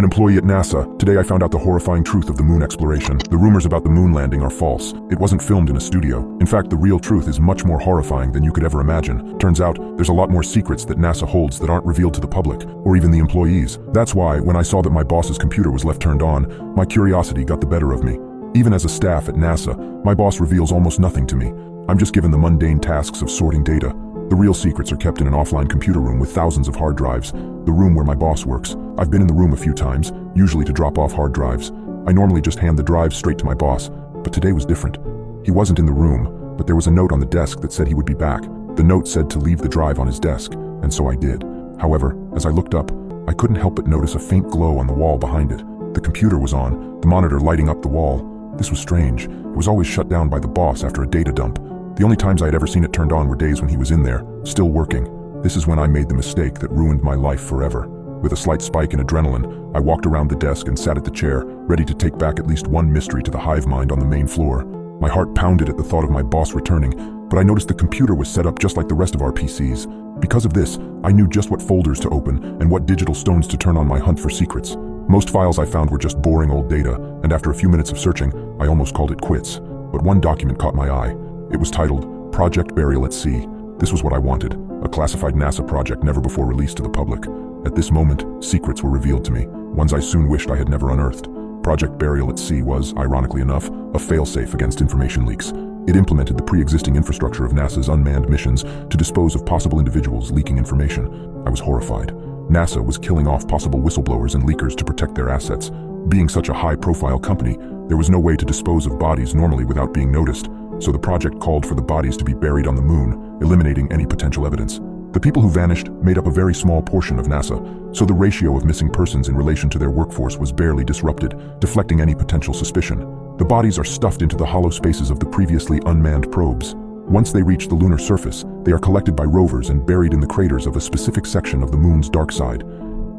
an employee at NASA. Today I found out the horrifying truth of the moon exploration. The rumors about the moon landing are false. It wasn't filmed in a studio. In fact, the real truth is much more horrifying than you could ever imagine. Turns out, there's a lot more secrets that NASA holds that aren't revealed to the public, or even the employees. That's why, when I saw that my boss's computer was left turned on, my curiosity got the better of me. Even as a staff at NASA, my boss reveals almost nothing to me. I'm just given the mundane tasks of sorting data. The real secrets are kept in an offline computer room with thousands of hard drives, the room where my boss works. I've been in the room a few times, usually to drop off hard drives. I normally just hand the drives straight to my boss, but today was different. He wasn't in the room, but there was a note on the desk that said he would be back. The note said to leave the drive on his desk, and so I did. However, as I looked up, I couldn't help but notice a faint glow on the wall behind it. The computer was on, the monitor lighting up the wall. This was strange. It was always shut down by the boss after a data dump. The only times I had ever seen it turned on were days when he was in there, still working. This is when I made the mistake that ruined my life forever. With a slight spike in adrenaline, I walked around the desk and sat at the chair, ready to take back at least one mystery to the hive mind on the main floor. My heart pounded at the thought of my boss returning, but I noticed the computer was set up just like the rest of our PCs. Because of this, I knew just what folders to open and what digital stones to turn on my hunt for secrets. Most files I found were just boring old data, and after a few minutes of searching, I almost called it quits. But one document caught my eye. It was titled, Project Burial at Sea. This was what I wanted, a classified NASA project never before released to the public. At this moment, secrets were revealed to me, ones I soon wished I had never unearthed. Project Burial at Sea was, ironically enough, a failsafe against information leaks. It implemented the pre-existing infrastructure of NASA's unmanned missions to dispose of possible individuals leaking information. I was horrified. NASA was killing off possible whistleblowers and leakers to protect their assets. Being such a high-profile company, there was no way to dispose of bodies normally without being noticed. So the project called for the bodies to be buried on the moon, eliminating any potential evidence. The people who vanished made up a very small portion of NASA, so the ratio of missing persons in relation to their workforce was barely disrupted, deflecting any potential suspicion. The bodies are stuffed into the hollow spaces of the previously unmanned probes. Once they reach the lunar surface, they are collected by rovers and buried in the craters of a specific section of the moon's dark side.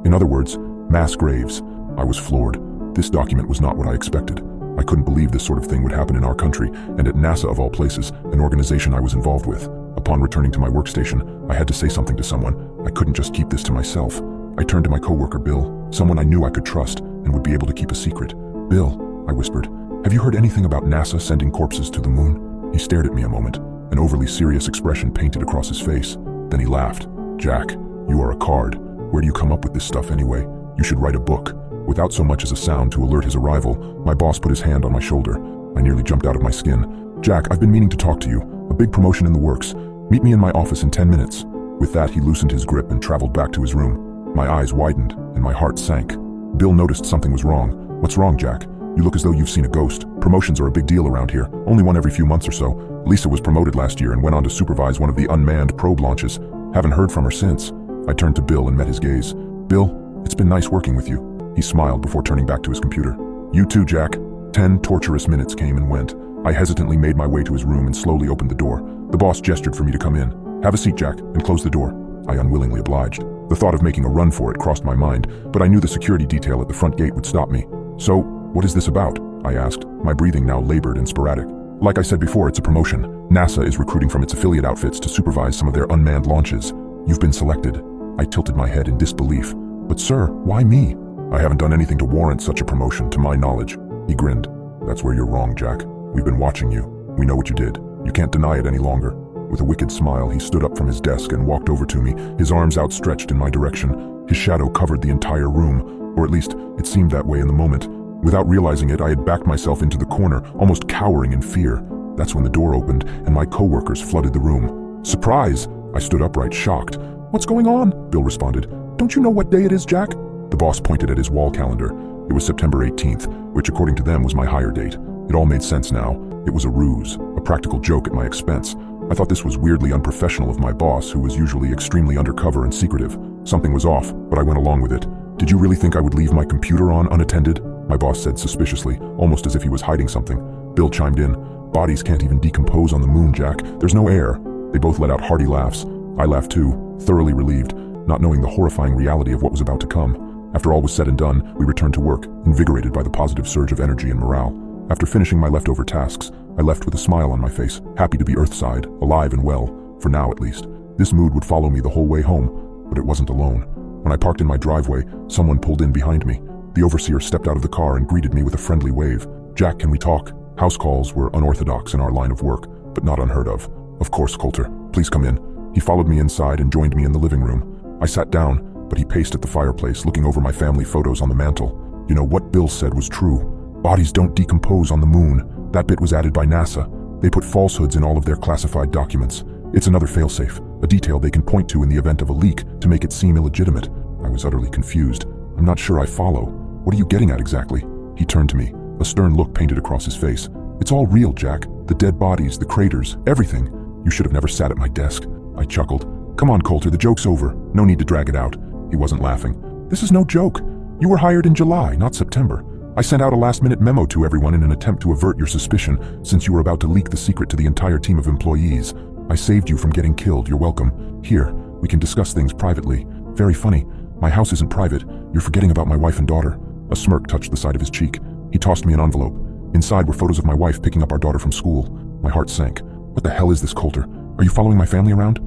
In other words, mass graves. I was floored. This document was not what I expected. I couldn't believe this sort of thing would happen in our country, and at NASA of all places, an organization I was involved with. Upon returning to my workstation, I had to say something to someone. I couldn't just keep this to myself. I turned to my coworker Bill, someone I knew I could trust and would be able to keep a secret. "Bill," I whispered, "have you heard anything about NASA sending corpses to the moon?" He stared at me a moment, an overly serious expression painted across his face. Then he laughed. "Jack, you are a card. Where do you come up with this stuff anyway? You should write a book." Without so much as a sound to alert his arrival, my boss put his hand on my shoulder. I nearly jumped out of my skin. "Jack, I've been meaning to talk to you. A big promotion in the works. Meet me in my office in 10 minutes. With that, he loosened his grip and traveled back to his room. My eyes widened, and my heart sank. Bill noticed something was wrong. "What's wrong, Jack? You look as though you've seen a ghost. Promotions are a big deal around here, only one every few months or so. Lisa was promoted last year and went on to supervise one of the unmanned probe launches. Haven't heard from her since." I turned to Bill and met his gaze. "Bill, it's been nice working with you." He smiled before turning back to his computer. "You too, Jack." 10 torturous minutes came and went. I hesitantly made my way to his room and slowly opened the door. The boss gestured for me to come in. "Have a seat, Jack, and close the door." I unwillingly obliged. The thought of making a run for it crossed my mind, but I knew the security detail at the front gate would stop me. "So, what is this about?" I asked, my breathing now labored and sporadic. "Like I said before, it's a promotion. NASA is recruiting from its affiliate outfits to supervise some of their unmanned launches. You've been selected." I tilted my head in disbelief. "But sir, why me?" "I haven't done anything to warrant such a promotion, to my knowledge." He grinned. "That's where you're wrong, Jack. We've been watching you. We know what you did. You can't deny it any longer." With a wicked smile, he stood up from his desk and walked over to me, his arms outstretched in my direction. His shadow covered the entire room, or at least, it seemed that way in the moment. Without realizing it, I had backed myself into the corner, almost cowering in fear. That's when the door opened, and my coworkers flooded the room. "Surprise!" I stood upright, shocked. "What's going on?" Bill responded. "Don't you know what day it is, Jack?" The boss pointed at his wall calendar. It was September 18th, which according to them was my hire date. It all made sense now. It was a ruse, a practical joke at my expense. I thought this was weirdly unprofessional of my boss, who was usually extremely undercover and secretive. Something was off, but I went along with it. "Did you really think I would leave my computer on unattended?" my boss said suspiciously, almost as if he was hiding something. Bill chimed in. "Bodies can't even decompose on the moon, Jack. There's no air." They both let out hearty laughs. I laughed too, thoroughly relieved, not knowing the horrifying reality of what was about to come. After all was said and done, we returned to work, invigorated by the positive surge of energy and morale. After finishing my leftover tasks, I left with a smile on my face, happy to be Earthside, alive and well, for now at least. This mood would follow me the whole way home, but it wasn't alone. When I parked in my driveway, someone pulled in behind me. The overseer stepped out of the car and greeted me with a friendly wave. "Jack, can we talk?" House calls were unorthodox in our line of work, but not unheard of. "Of course, Coulter. Please come in." He followed me inside and joined me in the living room. I sat down, but he paced at the fireplace, looking over my family photos on the mantle. "You know, what Bill said was true. Bodies don't decompose on the moon. That bit was added by NASA. They put falsehoods in all of their classified documents. It's another failsafe, a detail they can point to in the event of a leak to make it seem illegitimate." I was utterly confused. "I'm not sure I follow. What are you getting at exactly?" He turned to me, a stern look painted across his face. "It's all real, Jack. The dead bodies, the craters, everything. You should have never sat at my desk." I chuckled. "Come on, Coulter, the joke's over. No need to drag it out." He wasn't laughing. "This is no joke. You were hired in July, not September. I sent out a last-minute memo to everyone in an attempt to avert your suspicion, since you were about to leak the secret to the entire team of employees. I saved you from getting killed. You're welcome. Here, we can discuss things privately. Very funny. My house isn't private. You're forgetting about my wife and daughter." A smirk touched the side of his cheek. He tossed me an envelope. Inside were photos of my wife picking up our daughter from school. My heart sank. "What the hell is this, Coulter? Are you following my family around?"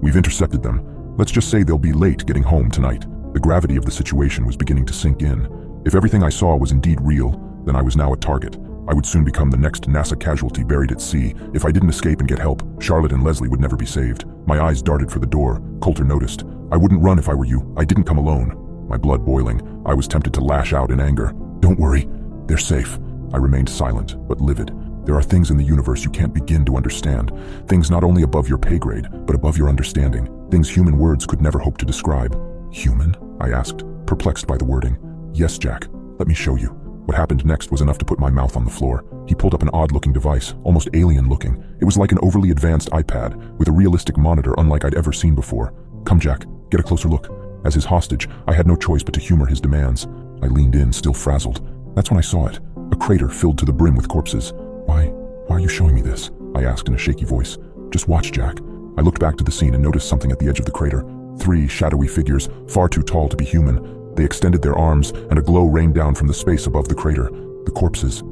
"We've intercepted them. Let's just say they'll be late getting home tonight." The gravity of the situation was beginning to sink in. If everything I saw was indeed real, then I was now a target. I would soon become the next NASA casualty buried at sea. If I didn't escape and get help, Charlotte and Leslie would never be saved. My eyes darted for the door. Coulter noticed. "I wouldn't run if I were you. I didn't come alone." My blood boiling, I was tempted to lash out in anger. "Don't worry. They're safe." I remained silent, but livid. There are things in the universe you can't begin to understand. Things not only above your pay grade, but above your understanding. Things human words could never hope to describe. "Human?" I asked, perplexed by the wording. "Yes, Jack. Let me show you." What happened next was enough to put my mouth on the floor. He pulled up an odd-looking device, almost alien-looking. It was like an overly advanced iPad, with a realistic monitor unlike I'd ever seen before. "Come, Jack. Get a closer look." As his hostage, I had no choice but to humor his demands. I leaned in, still frazzled. That's when I saw it. A crater filled to the brim with corpses. Why are you showing me this?" I asked in a shaky voice. "Just watch, Jack." I looked back to the scene and noticed something at the edge of the crater. 3 shadowy figures, far too tall to be human. They extended their arms, and a glow rained down from the space above the crater. The corpses.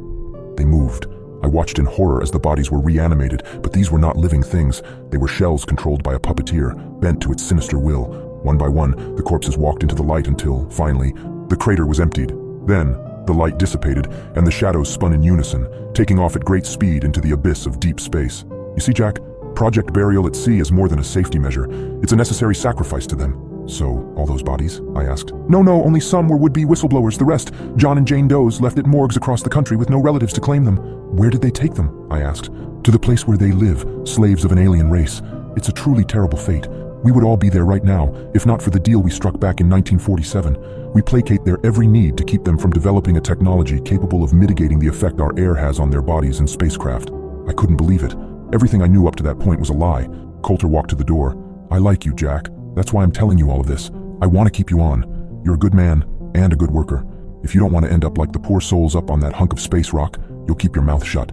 They moved. I watched in horror as the bodies were reanimated, but these were not living things. They were shells controlled by a puppeteer, bent to its sinister will. One by one, the corpses walked into the light until, finally, the crater was emptied. Then, the light dissipated, and the shadows spun in unison, taking off at great speed into the abyss of deep space. You see, Jack, Project Burial at Sea is more than a safety measure. It's a necessary sacrifice to them. "So, all those bodies?" I asked. No, only some were would-be whistleblowers. The rest, John and Jane Does, left at morgues across the country with no relatives to claim them. "Where did they take them?" I asked. "To the place where they live, slaves of an alien race. It's a truly terrible fate. We would all be there right now, if not for the deal we struck back in 1947. We placate their every need to keep them from developing a technology capable of mitigating the effect our air has on their bodies and spacecraft." I couldn't believe it. Everything I knew up to that point was a lie. Coulter walked to the door. "I like you, Jack. That's why I'm telling you all of this. I want to keep you on. You're a good man and a good worker. If you don't want to end up like the poor souls up on that hunk of space rock, you'll keep your mouth shut."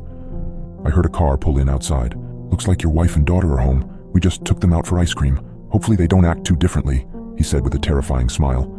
I heard a car pull in outside. "Looks like your wife and daughter are home. We just took them out for ice cream. Hopefully they don't act too differently," he said with a terrifying smile.